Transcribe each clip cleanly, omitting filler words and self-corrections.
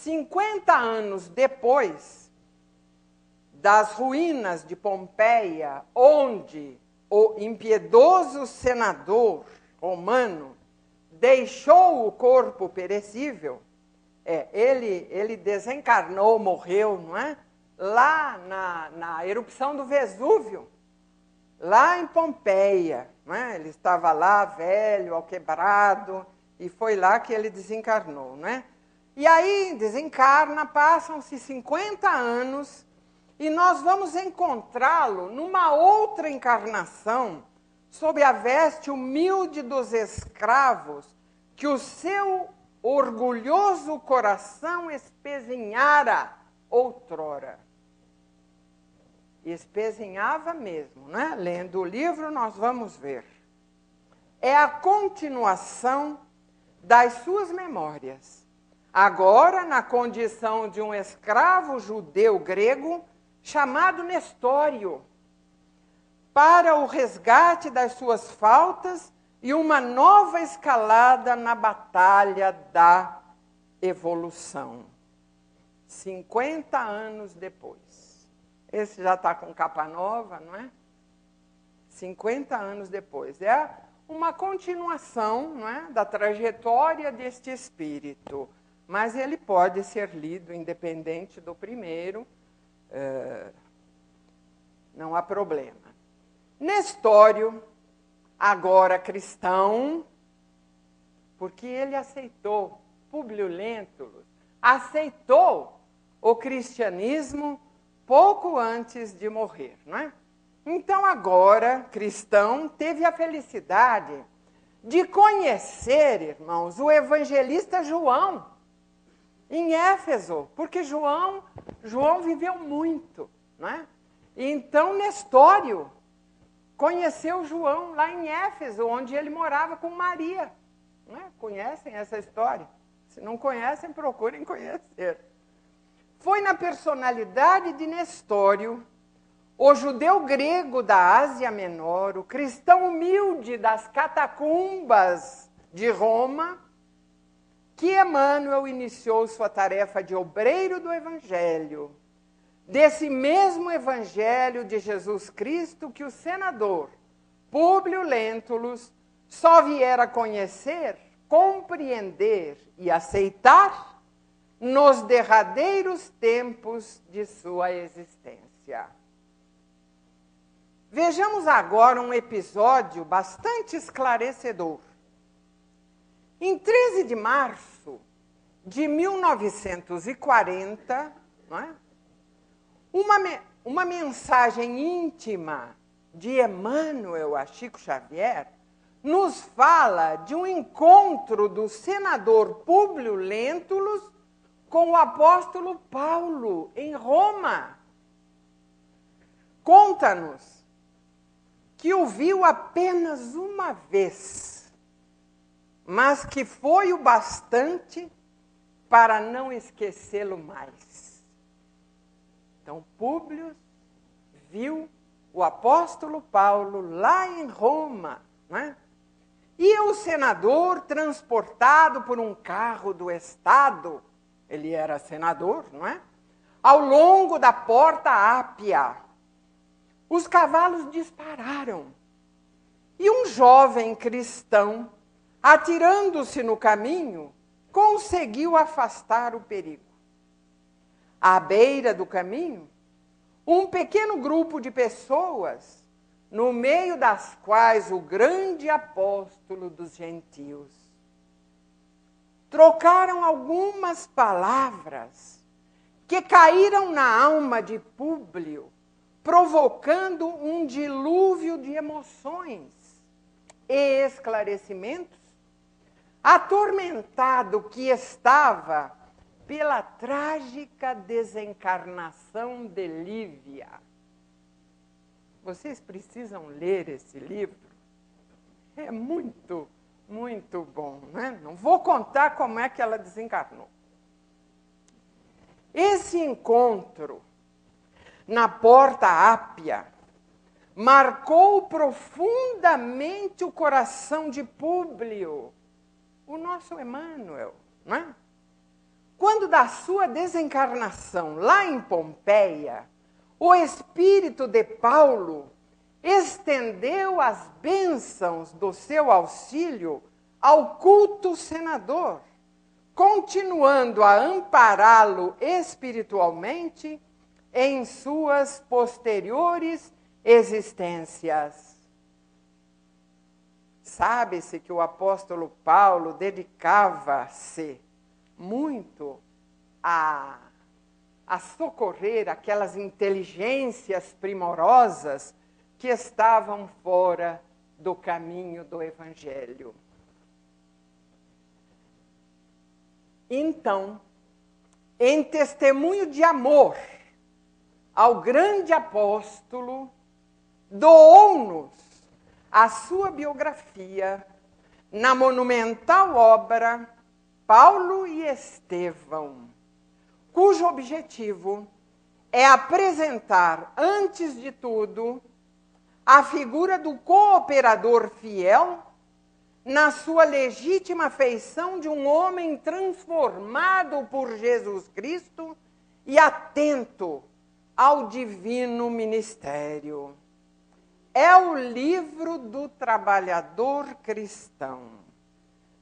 50 anos depois das ruínas de Pompeia, onde o impiedoso senador romano deixou o corpo perecível, ele desencarnou, morreu, não é? Lá na erupção do Vesúvio, lá em Pompeia, não é? Ele estava lá, velho, alquebrado, e foi lá que ele desencarnou, não é? E aí desencarna, passam-se 50 anos, e nós vamos encontrá-lo numa outra encarnação, sob a veste humilde dos escravos, que o seu orgulhoso coração espezinhara outrora. Espezinhava mesmo, né? Lendo o livro, nós vamos ver. É a continuação das suas memórias. Agora, na condição de um escravo judeu grego, chamado Nestório, para o resgate das suas faltas e uma nova escalada na batalha da evolução. 50 anos depois. Esse já está com capa nova, não é? 50 anos depois. É uma continuação, não é, da trajetória deste espírito. Mas ele pode ser lido independente do primeiro, não há problema. Nestório, agora cristão, porque ele aceitou, Públio Lentulus, aceitou o cristianismo pouco antes de morrer, não é? Então, agora, cristão, teve a felicidade de conhecer, irmãos, o evangelista João, em Éfeso, porque João viveu muito, não é? Então, Nestório conheceu João lá em Éfeso, onde ele morava com Maria. Não é? Conhecem essa história? Se não conhecem, procurem conhecer. Foi na personalidade de Nestório, o judeu grego da Ásia Menor, o cristão humilde das catacumbas de Roma, que Emmanuel iniciou sua tarefa de obreiro do Evangelho, desse mesmo Evangelho de Jesus Cristo que o senador Públio Lentulus só viera conhecer, compreender e aceitar nos derradeiros tempos de sua existência. Vejamos agora um episódio bastante esclarecedor. Em 13 de março de 1940, não é? Uma mensagem íntima de Emmanuel a Chico Xavier nos fala de um encontro do senador Públio Lentulus com o apóstolo Paulo em Roma. Conta-nos que o viu apenas uma vez, mas que foi o bastante para não esquecê-lo mais. Então, Públio viu o apóstolo Paulo lá em Roma, não é? E o senador, transportado por um carro do Estado, ele era senador, não é? Ao longo da Porta Ápia, os cavalos dispararam. E um jovem cristão, atirando-se no caminho, conseguiu afastar o perigo. À beira do caminho, um pequeno grupo de pessoas, no meio das quais o grande apóstolo dos gentios, trocaram algumas palavras que caíram na alma de Públio, provocando um dilúvio de emoções e esclarecimentos, atormentado que estava pela trágica desencarnação de Lívia. Vocês precisam ler esse livro. É muito, muito bom, né? Não vou contar como é que ela desencarnou. Esse encontro na Porta Ápia marcou profundamente o coração de Públio, o nosso Emmanuel, não é? quando da sua desencarnação lá em Pompeia, o espírito de Paulo estendeu as bênçãos do seu auxílio ao culto senador, continuando a ampará-lo espiritualmente em suas posteriores existências. Sabe-se que o apóstolo Paulo dedicava-se muito a socorrer aquelas inteligências primorosas que estavam fora do caminho do Evangelho. Então, em testemunho de amor ao grande apóstolo, doou-nos a sua biografia na monumental obra Paulo e Estevão, cujo objetivo é apresentar, antes de tudo, a figura do cooperador fiel na sua legítima feição de um homem transformado por Jesus Cristo e atento ao divino ministério. É o livro do trabalhador cristão.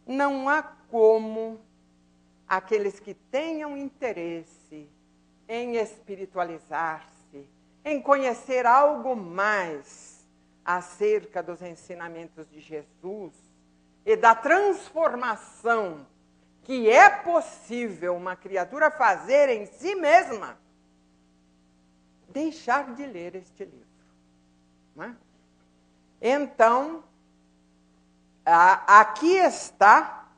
Não há como aqueles que tenham interesse em espiritualizar-se, em conhecer algo mais acerca dos ensinamentos de Jesus e da transformação que é possível uma criatura fazer em si mesma, deixar de ler este livro. Não é? Então, aqui está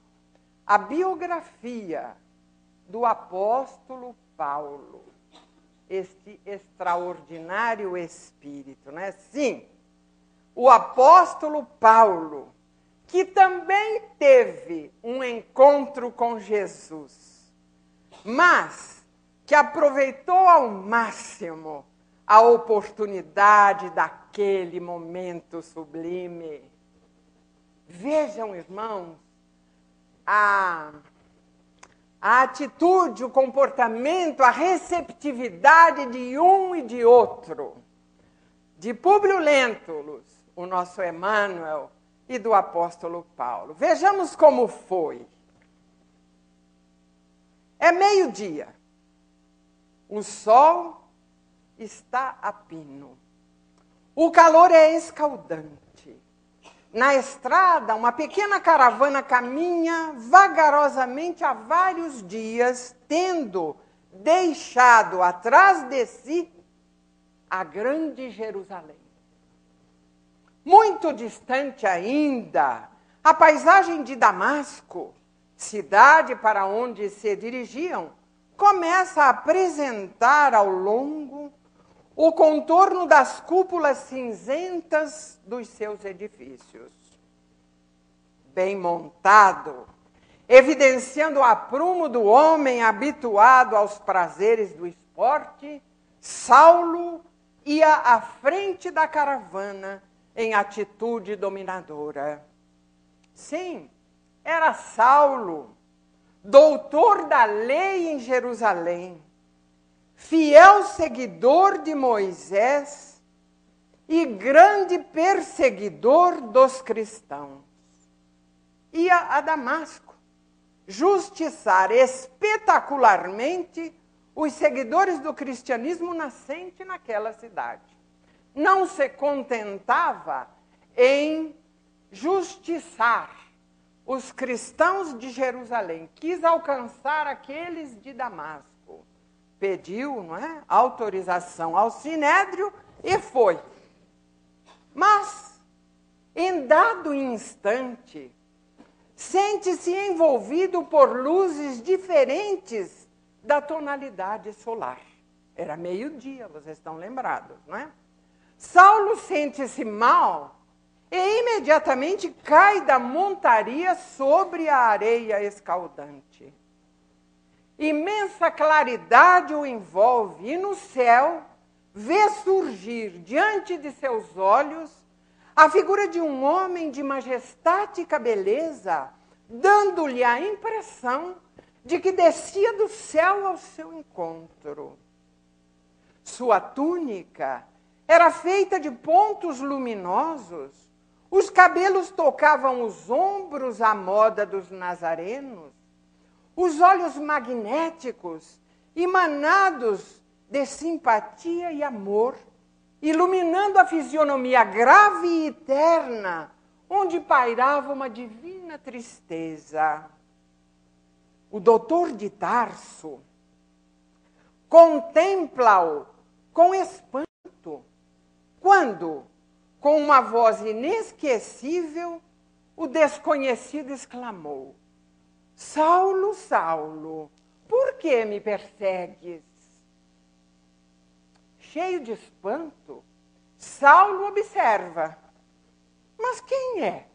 a biografia do apóstolo Paulo, este extraordinário espírito, né? Sim, o apóstolo Paulo, que também teve um encontro com Jesus, mas que aproveitou ao máximo a oportunidade daquele momento sublime. Vejam, irmãos, a atitude, o comportamento, a receptividade de um e de outro, de Públio Lentulus, o nosso Emmanuel, e do apóstolo Paulo. Vejamos como foi. É meio-dia. O sol está a pino. O calor é escaldante. Na estrada, uma pequena caravana caminha vagarosamente há vários dias, tendo deixado atrás de si a grande Jerusalém. Muito distante ainda, a paisagem de Damasco, cidade para onde se dirigiam, começa a apresentar ao longo o contorno das cúpulas cinzentas dos seus edifícios. Bem montado, evidenciando o aprumo do homem habituado aos prazeres do esporte, Saulo ia à frente da caravana em atitude dominadora. Sim, era Saulo, doutor da lei em Jerusalém, fiel seguidor de Moisés e grande perseguidor dos cristãos. Ia a Damasco justiçar espetacularmente os seguidores do cristianismo nascente naquela cidade. Não se contentava em justiçar os cristãos de Jerusalém, quis alcançar aqueles de Damasco. Pediu, não é, autorização ao Sinédrio e foi. Mas, em dado instante, sente-se envolvido por luzes diferentes da tonalidade solar. Era meio-dia, vocês estão lembrados, não é? Saulo sente-se mal e imediatamente cai da montaria sobre a areia escaldante. Imensa claridade o envolve e no céu vê surgir diante de seus olhos a figura de um homem de majestática beleza, dando-lhe a impressão de que descia do céu ao seu encontro. Sua túnica era feita de pontos luminosos, os cabelos tocavam os ombros à moda dos nazarenos, os olhos magnéticos, emanados de simpatia e amor, iluminando a fisionomia grave e eterna, onde pairava uma divina tristeza. O doutor de Tarso contempla-o com espanto, quando, com uma voz inesquecível, o desconhecido exclamou: Saulo, Saulo, por que me persegues? Cheio de espanto, Saulo observa: mas quem é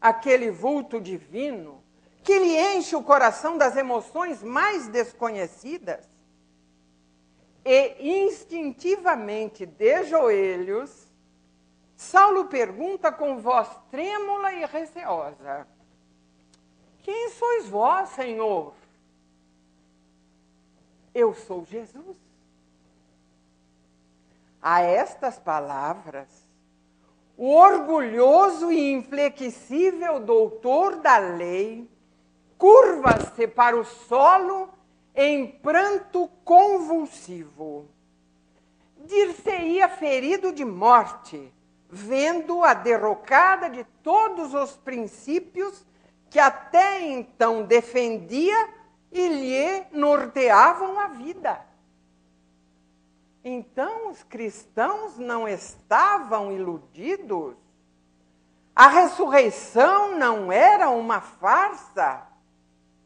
aquele vulto divino que lhe enche o coração das emoções mais desconhecidas? E instintivamente, de joelhos, Saulo pergunta com voz trêmula e receosa: quem sois vós, Senhor? Eu sou Jesus. A estas palavras, o orgulhoso e inflexível doutor da lei curva-se para o solo em pranto convulsivo. Dir-se-ia ferido de morte, vendo a derrocada de todos os princípios que até então defendia e lhe norteavam a vida. Então os cristãos não estavam iludidos? A ressurreição não era uma farsa?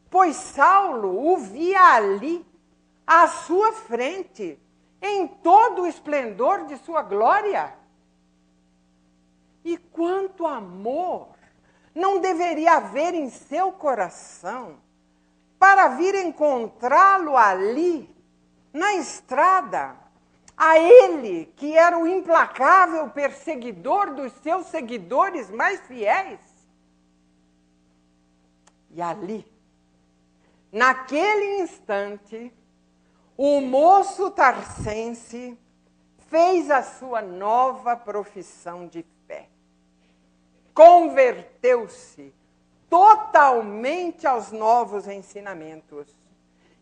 Pois Saulo o via ali, à sua frente, em todo o esplendor de sua glória. E quanto amor não deveria haver em seu coração para vir encontrá-lo ali, na estrada, a ele, que era o implacável perseguidor dos seus seguidores mais fiéis. E ali, naquele instante, o moço tarsense fez a sua nova profissão de fé. Converteu-se totalmente aos novos ensinamentos.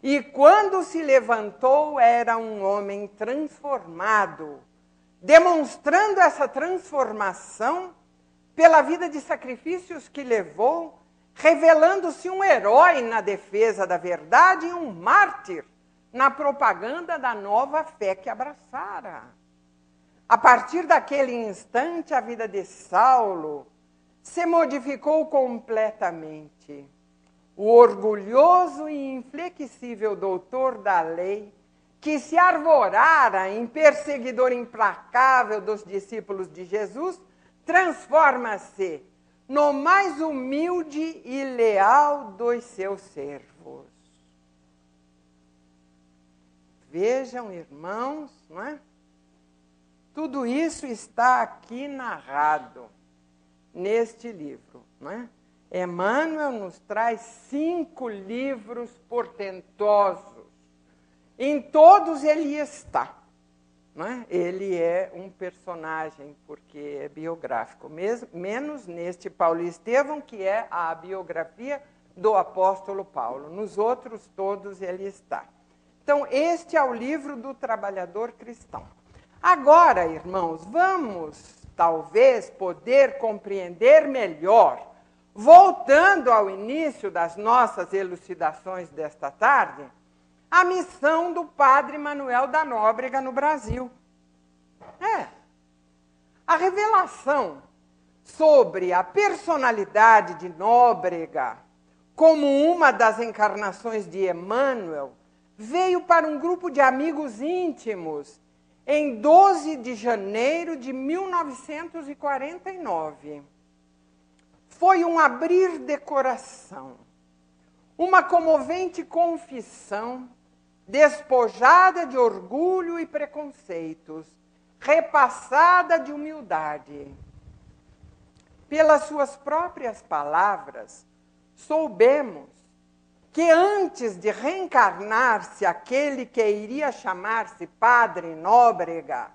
E quando se levantou, era um homem transformado, demonstrando essa transformação pela vida de sacrifícios que levou, revelando-se um herói na defesa da verdade e um mártir na propaganda da nova fé que abraçara. A partir daquele instante, a vida de Saulo se modificou completamente. O orgulhoso e inflexível doutor da lei, que se arvorara em perseguidor implacável dos discípulos de Jesus, transforma-se no mais humilde e leal dos seus servos. Vejam, irmãos, não é? Tudo isso está aqui narrado neste livro, não é? Emmanuel nos traz 5 livros portentosos. Em todos ele está. Não é? Ele é um personagem, porque é biográfico, menos neste Paulo e Estevão, que é a biografia do apóstolo Paulo. Nos outros todos ele está. Então, este é o livro do trabalhador cristão. Agora, irmãos, vamos talvez poder compreender melhor, voltando ao início das nossas elucidações desta tarde, a missão do padre Manuel da Nóbrega no Brasil. A revelação sobre a personalidade de Nóbrega, como uma das encarnações de Emmanuel, veio para um grupo de amigos íntimos em 12 de janeiro de 1949. Foi um abrir de coração, uma comovente confissão, despojada de orgulho e preconceitos, repassada de humildade. Pelas suas próprias palavras, soubemos que antes de reencarnar-se aquele que iria chamar-se Padre Nóbrega,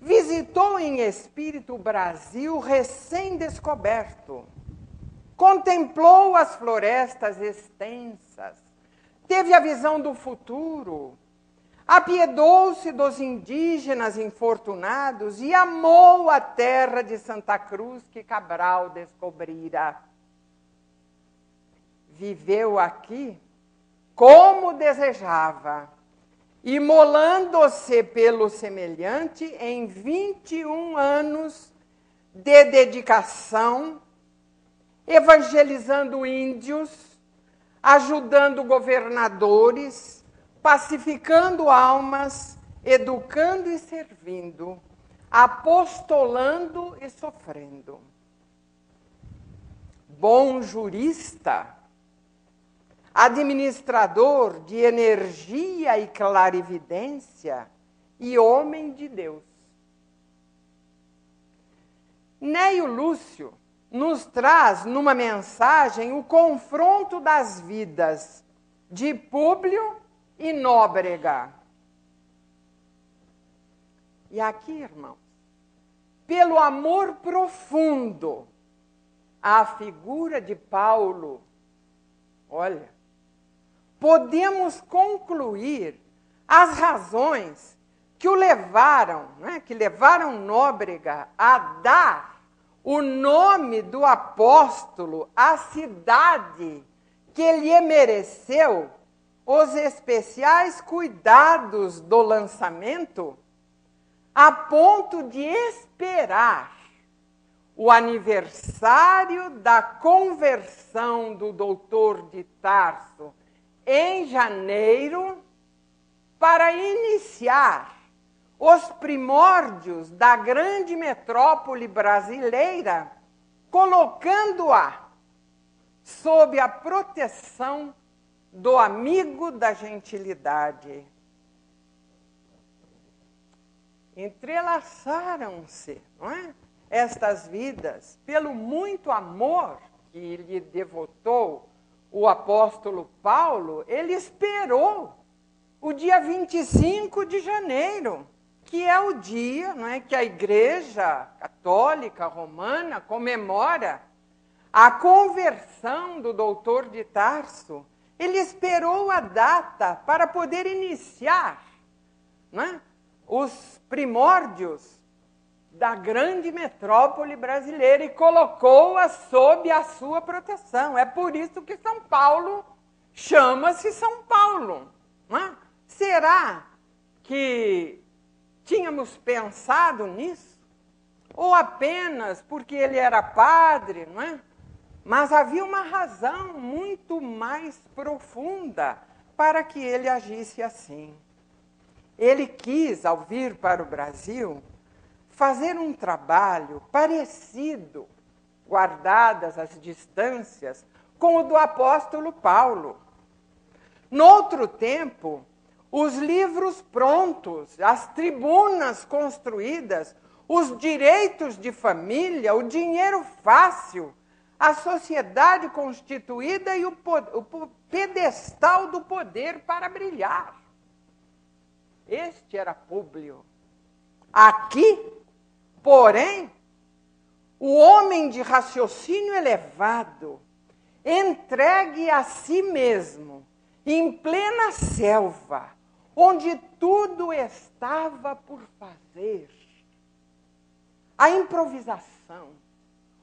visitou em espírito o Brasil recém-descoberto, contemplou as florestas extensas, teve a visão do futuro, apiedou-se dos indígenas infortunados e amou a terra de Santa Cruz que Cabral descobrira. Viveu aqui como desejava, imolando-se pelo semelhante em 21 anos de dedicação, evangelizando índios, ajudando governadores, pacificando almas, educando e servindo, apostolando e sofrendo. Bom jurista, administrador de energia e clarividência e homem de Deus. Neio Lúcio nos traz numa mensagem o confronto das vidas de Públio e Nóbrega. E aqui, irmãos, pelo amor profundo à figura de Paulo, olha, podemos concluir as razões que o levaram, que levaram Nóbrega a dar o nome do apóstolo à cidade que lhe mereceu os especiais cuidados do lançamento, a ponto de esperar o aniversário da conversão do doutor de Tarso em janeiro para iniciar os primórdios da grande metrópole brasileira, colocando-a sob a proteção do amigo da gentilidade. Entrelaçaram-se, não é? Estas vidas, pelo muito amor que lhe devotou o apóstolo Paulo, ele esperou o dia 25 de janeiro, que é o dia, não é, que a Igreja Católica Romana comemora a conversão do doutor de Tarso. Ele esperou a data para poder iniciar, não é, os primórdios da grande metrópole brasileira e colocou-a sob a sua proteção. É por isso que São Paulo chama-se São Paulo. Não é? Será que tínhamos pensado nisso? Ou apenas porque ele era padre, não é? Mas havia uma razão muito mais profunda para que ele agisse assim. Ele quis, ao vir para o Brasil, fazer um trabalho parecido, guardadas as distâncias, com o do apóstolo Paulo. Noutro tempo, os livros prontos, as tribunas construídas, os direitos de família, o dinheiro fácil, a sociedade constituída e o pedestal do poder para brilhar. Este era Públio. Aqui, porém, o homem de raciocínio elevado, entregue a si mesmo, em plena selva, onde tudo estava por fazer. A improvisação,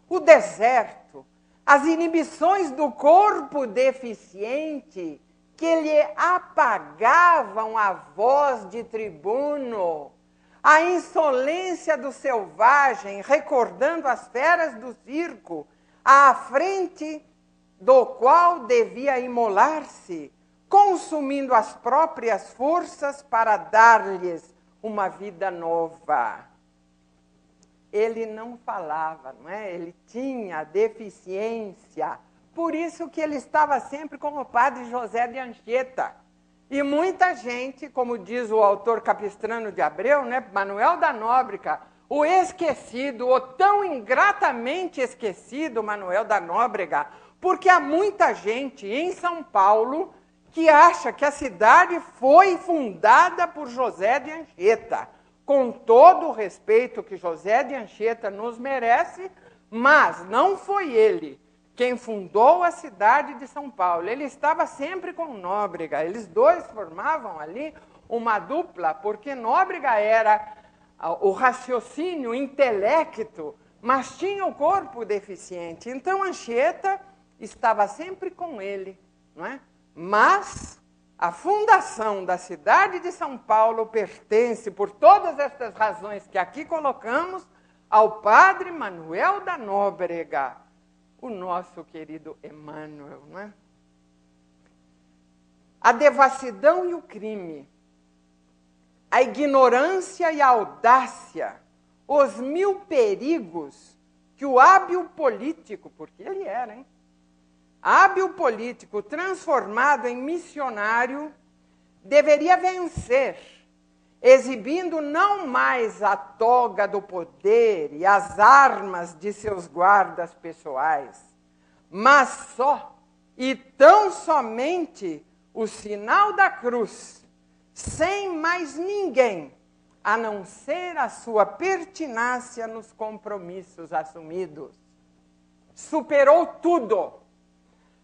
o deserto, as inibições do corpo deficiente que lhe apagavam a voz de tribuno, a insolência do selvagem, recordando as feras do circo, à frente do qual devia imolar-se, consumindo as próprias forças para dar-lhes uma vida nova. Ele não falava, não é? Ele tinha deficiência. Por isso que ele estava sempre com o padre José de Anchieta. E muita gente, como diz o autor Capistrano de Abreu, né, Manuel da Nóbrega, o esquecido, o tão ingratamente esquecido Manuel da Nóbrega, Porque há muita gente em São Paulo que acha que a cidade foi fundada por José de Anchieta, com todo o respeito que José de Anchieta nos merece, mas não foi ele quem fundou a cidade de São Paulo. Ele estava sempre com Nóbrega, eles dois formavam ali uma dupla, porque Nóbrega era o raciocínio, o intelecto, mas tinha o corpo deficiente. Então Anchieta estava sempre com ele, não é? Mas a fundação da cidade de São Paulo pertence, por todas estas razões que aqui colocamos, ao padre Manuel da Nóbrega, o nosso querido Emmanuel, não é? A devassidão e o crime, a ignorância e a audácia, os 1000 perigos que o hábil político, porque ele era, hein? Hábil político transformado em missionário deveria vencer, exibindo não mais a toga do poder e as armas de seus guardas pessoais, mas só e tão somente o sinal da cruz, sem mais ninguém, a não ser a sua pertinácia nos compromissos assumidos. Superou tudo,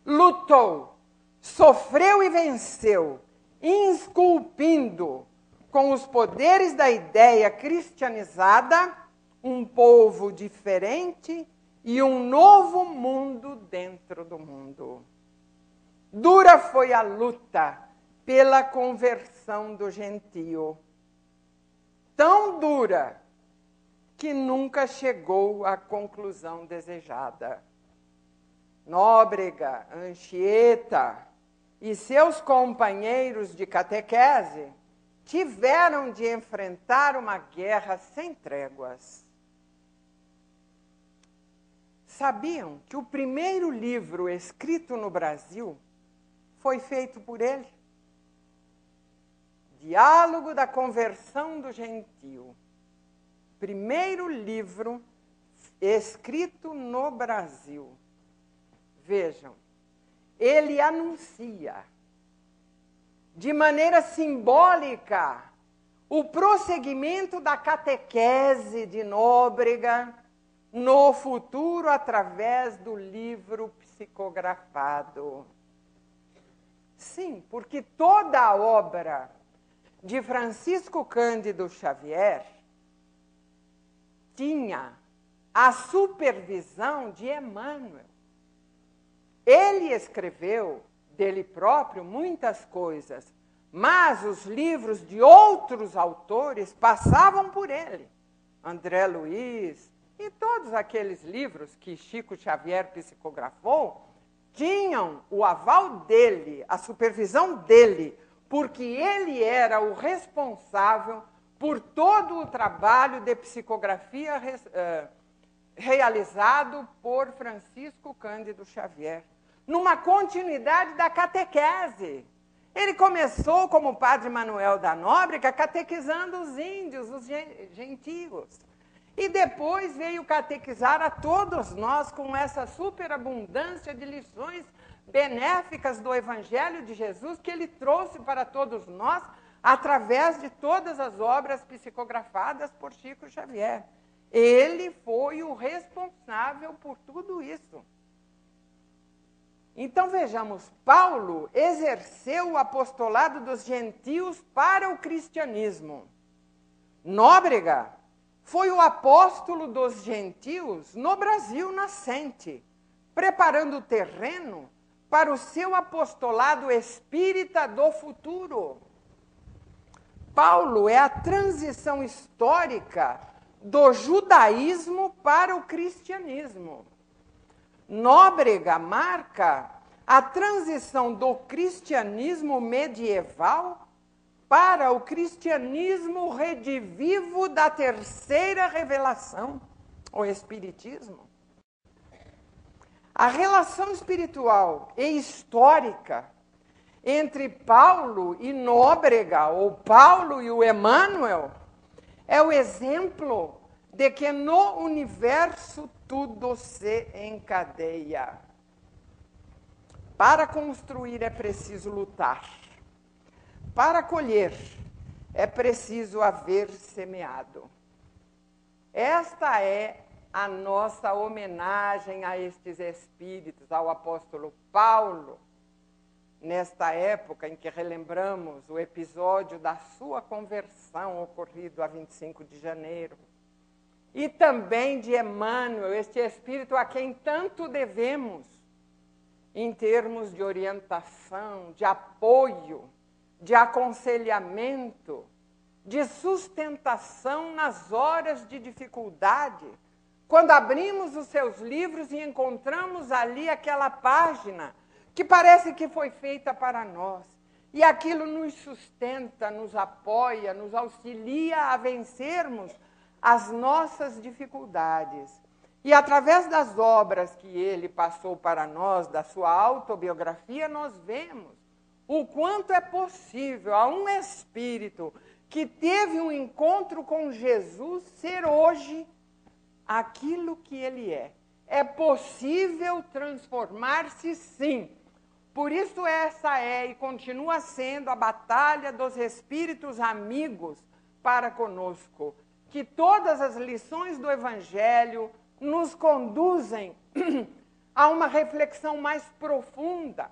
lutou, sofreu e venceu, esculpindo com os poderes da ideia cristianizada um povo diferente e um novo mundo dentro do mundo. Dura foi a luta pela conversão do gentio, tão dura que nunca chegou à conclusão desejada. Nóbrega, Anchieta e seus companheiros de catequese tiveram de enfrentar uma guerra sem tréguas. Sabiam que o primeiro livro escrito no Brasil foi feito por ele? Diálogo da Conversão do Gentio. Primeiro livro escrito no Brasil. Vejam, ele anuncia de maneira simbólica o prosseguimento da catequese de Nóbrega no futuro através do livro psicografado. Sim, porque toda a obra de Francisco Cândido Xavier tinha a supervisão de Emmanuel. Ele escreveu dele próprio muitas coisas, mas os livros de outros autores passavam por ele. André Luiz e todos aqueles livros que Chico Xavier psicografou tinham o aval dele, a supervisão dele, porque ele era o responsável por todo o trabalho de psicografia realizado por Francisco Cândido Xavier, numa continuidade da catequese. Ele começou como padre Manuel da Nóbrega, catequizando os índios, os gentios. E depois veio catequizar a todos nós com essa superabundância de lições benéficas do Evangelho de Jesus que ele trouxe para todos nós através de todas as obras psicografadas por Chico Xavier. Ele foi o responsável por tudo isso. Então vejamos, Paulo exerceu o apostolado dos gentios para o cristianismo. Nóbrega foi o apóstolo dos gentios no Brasil nascente, preparando o terreno para o seu apostolado espírita do futuro. Paulo é a transição histórica do judaísmo para o cristianismo. Nóbrega marca a transição do cristianismo medieval para o cristianismo redivivo da terceira revelação, o espiritismo. A relação espiritual e histórica entre Paulo e Nóbrega, ou Paulo e o Emmanuel, é o exemplo de que no universo tudo se encadeia. Para construir é preciso lutar. Para colher é preciso haver semeado. Esta é a nossa homenagem a estes espíritos, ao apóstolo Paulo, nesta época em que relembramos o episódio da sua conversão ocorrido a 25 de janeiro. E também de Emmanuel, este espírito a quem tanto devemos, em termos de orientação, de apoio, de aconselhamento, de sustentação nas horas de dificuldade. Quando abrimos os seus livros e encontramos ali aquela página que parece que foi feita para nós, e aquilo nos sustenta, nos apoia, nos auxilia a vencermos as nossas dificuldades. E através das obras que ele passou para nós, da sua autobiografia, nós vemos o quanto é possível a um espírito que teve um encontro com Jesus ser hoje aquilo que ele é. É possível transformar-se, sim. Por isso essa é e continua sendo a batalha dos espíritos amigos para conosco. Que todas as lições do Evangelho nos conduzem a uma reflexão mais profunda,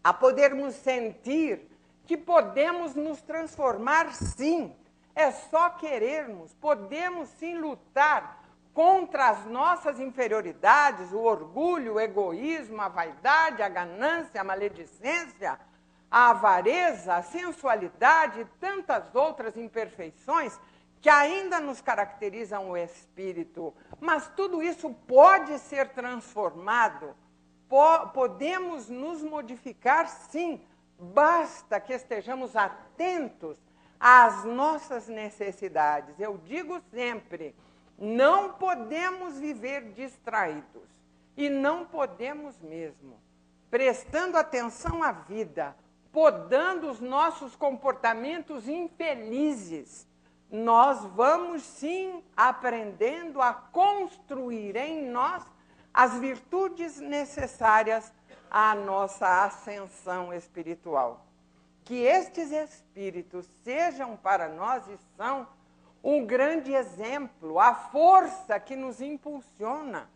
a podermos sentir que podemos nos transformar, sim. É só querermos, podemos sim lutar contra as nossas inferioridades, o orgulho, o egoísmo, a vaidade, a ganância, a maledicência, a avareza, a sensualidade e tantas outras imperfeições que ainda nos caracterizam o espírito. Mas tudo isso pode ser transformado, podemos nos modificar, sim. Basta que estejamos atentos às nossas necessidades. Eu digo sempre, não podemos viver distraídos. E não podemos mesmo. Prestando atenção à vida, podando os nossos comportamentos infelizes, nós vamos sim aprendendo a construir em nós as virtudes necessárias à nossa ascensão espiritual. Que estes espíritos sejam para nós e são um grande exemplo, a força que nos impulsiona,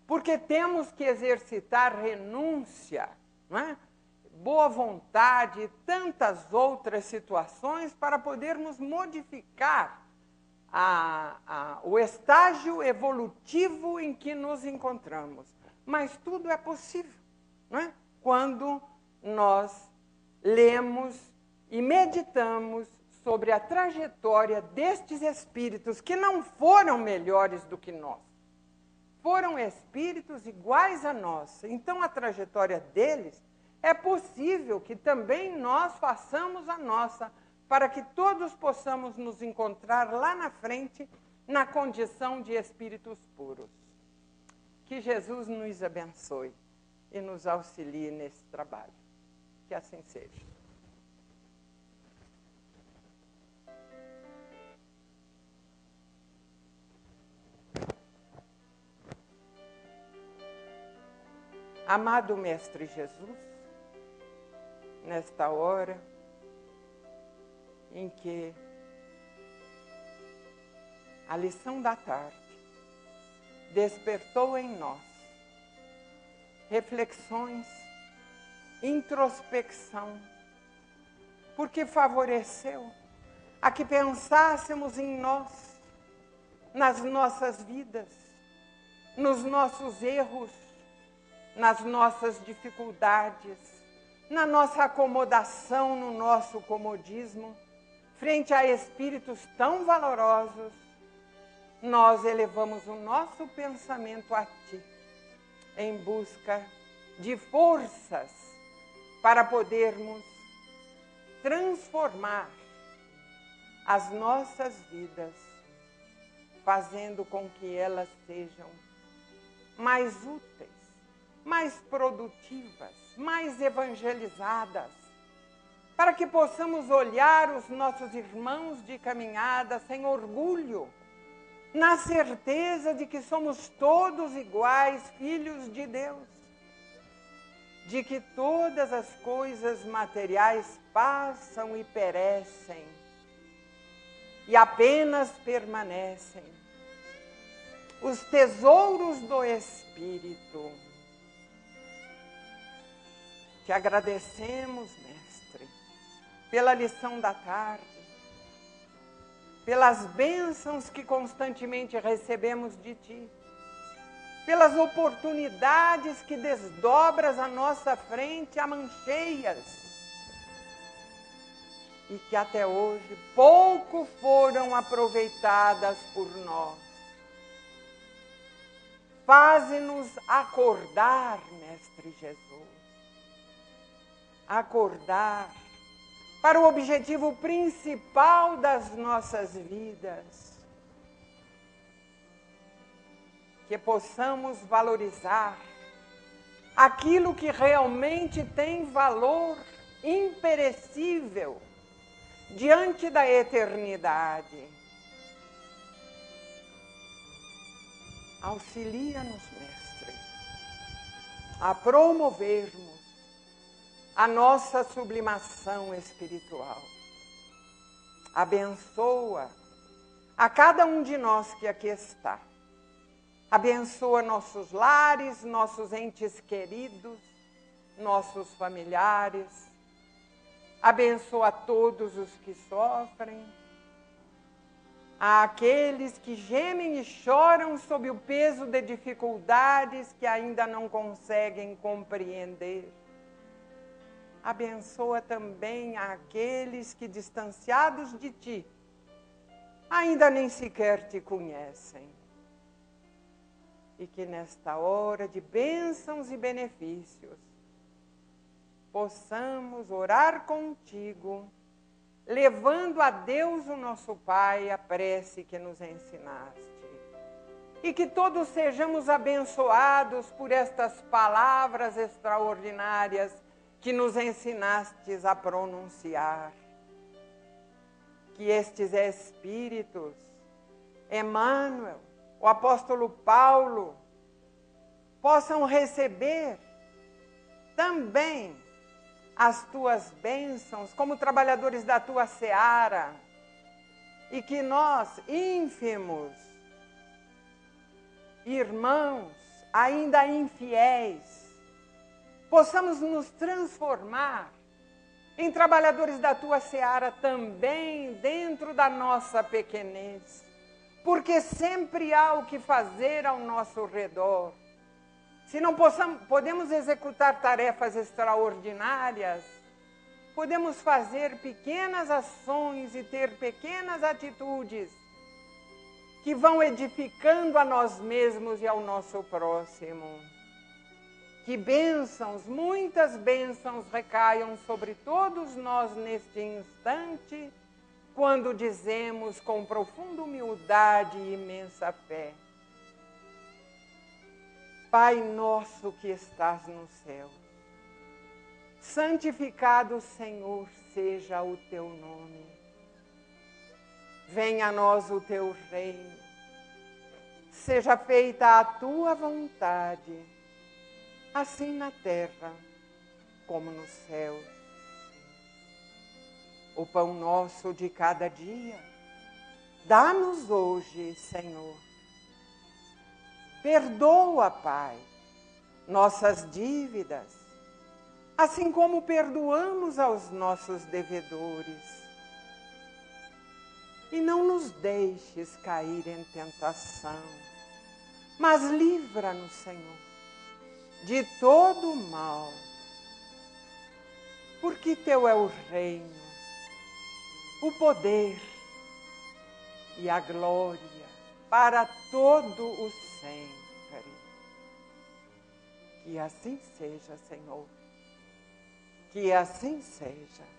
porque temos que exercitar renúncia, não é? Boa vontade e tantas outras situações para podermos modificar o estágio evolutivo em que nos encontramos. Mas tudo é possível, não é? Quando nós lemos e meditamos sobre a trajetória destes espíritos que não foram melhores do que nós. Foram espíritos iguais a nós. Então, a trajetória deles, é possível que também nós façamos a nossa, para que todos possamos nos encontrar lá na frente, na condição de espíritos puros. Que Jesus nos abençoe e nos auxilie nesse trabalho. Que assim seja. Amado Mestre Jesus, nesta hora em que a lição da tarde despertou em nós reflexões, introspecção, porque favoreceu a que pensássemos em nós, nas nossas vidas, nos nossos erros, nas nossas dificuldades, na nossa acomodação, no nosso comodismo, frente a espíritos tão valorosos, nós elevamos o nosso pensamento a Ti, em busca de forças para podermos transformar as nossas vidas, fazendo com que elas sejam mais úteis, mais produtivas, mais evangelizadas, para que possamos olhar os nossos irmãos de caminhada sem orgulho, na certeza de que somos todos iguais, filhos de Deus. de que todas as coisas materiais passam e perecem, e apenas permanecem os tesouros do Espírito. Te agradecemos, Mestre, pela lição da tarde, pelas bênçãos que constantemente recebemos de Ti, pelas oportunidades que desdobras à nossa frente a mancheias, e que até hoje pouco foram aproveitadas por nós. Faze-nos acordar, Mestre Jesus, acordar para o objetivo principal das nossas vidas, que possamos valorizar aquilo que realmente tem valor imperecível diante da eternidade. Auxilia-nos, Mestre, a promovermos a nossa sublimação espiritual. Abençoa a cada um de nós que aqui está. Abençoa nossos lares, nossos entes queridos, nossos familiares. Abençoa todos os que sofrem, àqueles que gemem e choram sob o peso de dificuldades que ainda não conseguem compreender. Abençoa também àqueles que, distanciados de Ti, ainda nem sequer Te conhecem. E que nesta hora de bênçãos e benefícios, possamos orar contigo, levando a Deus, o nosso Pai, a prece que nos ensinaste. E que todos sejamos abençoados por estas palavras extraordinárias que nos ensinastes a pronunciar. Que estes Espíritos, Emmanuel, o apóstolo Paulo, possam receber também as tuas bênçãos como trabalhadores da tua seara, e que nós, ínfimos, irmãos, ainda infiéis, possamos nos transformar em trabalhadores da tua seara também dentro da nossa pequenez, porque sempre há o que fazer ao nosso redor. Se não podemos executar tarefas extraordinárias, podemos fazer pequenas ações e ter pequenas atitudes que vão edificando a nós mesmos e ao nosso próximo. Que bênçãos, muitas bênçãos recaiam sobre todos nós neste instante, quando dizemos com profunda humildade e imensa fé: Pai nosso que estás no céu, santificado, Senhor, seja o teu nome. Venha a nós o teu reino. Seja feita a tua vontade, assim na terra como nos céus. O pão nosso de cada dia, dá-nos hoje, Senhor. Perdoa, Pai, nossas dívidas, assim como perdoamos aos nossos devedores. E não nos deixes cair em tentação, mas livra-nos, Senhor, de todo o mal. Porque teu é o reino, o poder e a glória para todo o sempre. Que assim seja, Senhor. Que assim seja.